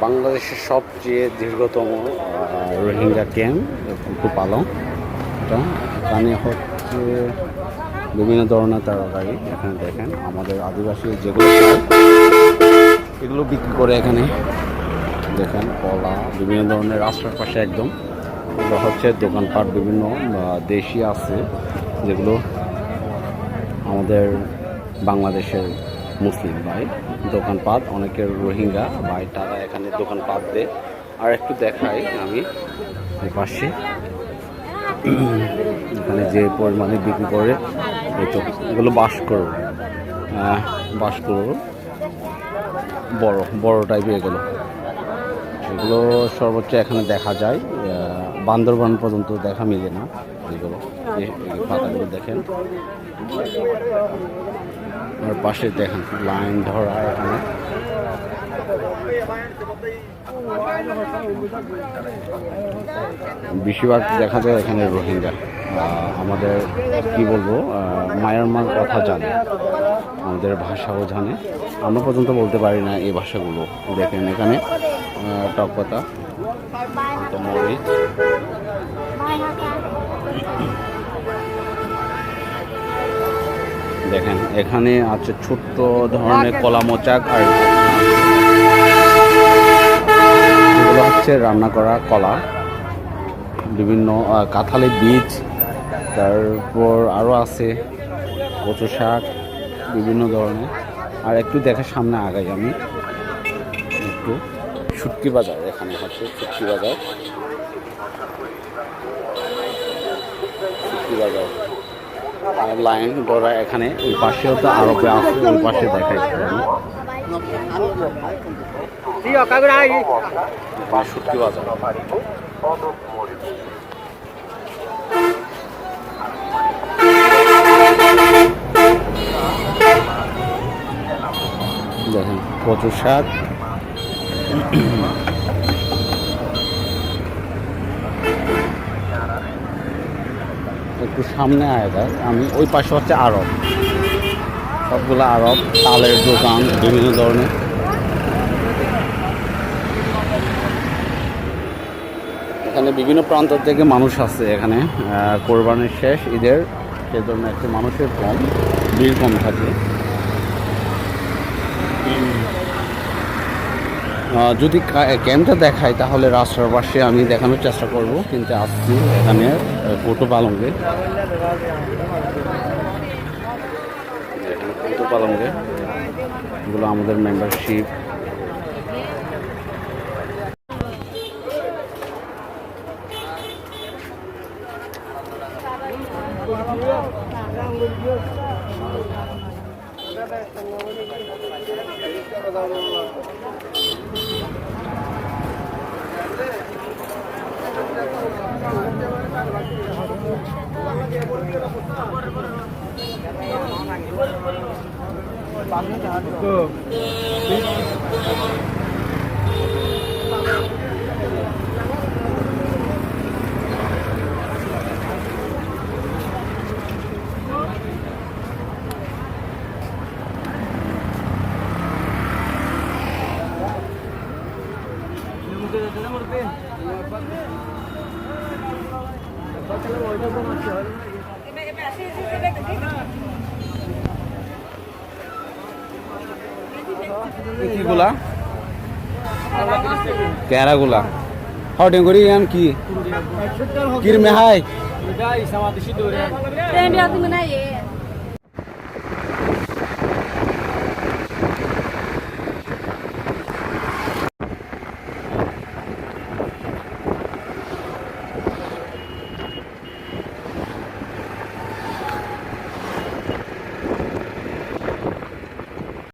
বাংলাদেশের সবচেয়ে দীর্ঘতম রোহিঙ্গা ক্যাম্প কুতুপালং। এটা এখানে হচ্ছে বিভিন্ন ধরনের তরকারি। এখানে দেখেন আমাদের আদিবাসী যেগুলো এগুলো বিক্রি করে এখানে দেখেন কলা বিভিন্ন ধরনের রাস্তার পাশে একদম এগুলো হচ্ছে দোকানপাট বিভিন্ন দেশি আছে যেগুলো আমাদের বাংলাদেশের মুসলিম ভাই দোকানপাট অনেকের রোহিঙ্গা ভাই তারা এখানে দোকানপাট দেয়। আর একটু দেখাই আমি এই পাশে এখানে যে পরিমাণে বিক্রি করে এই তো এগুলো বাঁশকড় বড় বড় টাইপের এগুলো সর্বোচ্চ এখানে দেখা যায়। বান্দরবান পর্যন্ত দেখা মিলে না এগুলো। এই পাতাগুলো দেখেন আর পাশে দেখেন লাইন ধরা এখানে বেশিরভাগ দেখা যায় এখানে রোহিঙ্গা। আমাদের কি বলবো মায়ানমার কথা জানে, আমাদের ভাষাও জানে, আমরা পর্যন্ত বলতে পারি না এই ভাষাগুলো। দেখেন এখানে টক পাতা মরিচ দেখেন এখানে আছে ছোট্ট ধরনের কলা মোচাক আর এগুলো হচ্ছে রান্না করা কলা, বিভিন্ন কাঁঠালের বীজ, তারপর আরও আছে কচু শাক বিভিন্ন ধরনের। আর একটু দেখার সামনে আগাই আমি একটু শুটকি বাজার। এখানে হচ্ছে শুটকি বাজার লাইন ধরা এখানে ওই পাশেও তো আরবে আছে, ওই পাশে দেখাই শুটকি বাজার। দেখেন কচু শাক একটু সামনে আয় আমি ওই পাশে হচ্ছে আরব, সবগুলো আরব তালের দোকান বিভিন্ন ধরনের। এখানে বিভিন্ন প্রান্ত থেকে মানুষ আসছে এখানে কোরবানির শেষ ঈদের, সেজন্য একটু মানুষের কম ভিড় কম থাকে। যদি ক্যাম্পটা দেখাই তাহলে রাস্তার পাশে আমি দেখানোর চেষ্টা করব, কিন্তু আসছি এখানে কুতুপালংয়ে। এগুলো আমাদের মেম্বারশিপ। কিগুলা কেরাগুলা হটিং করি আন কি কির মেহাই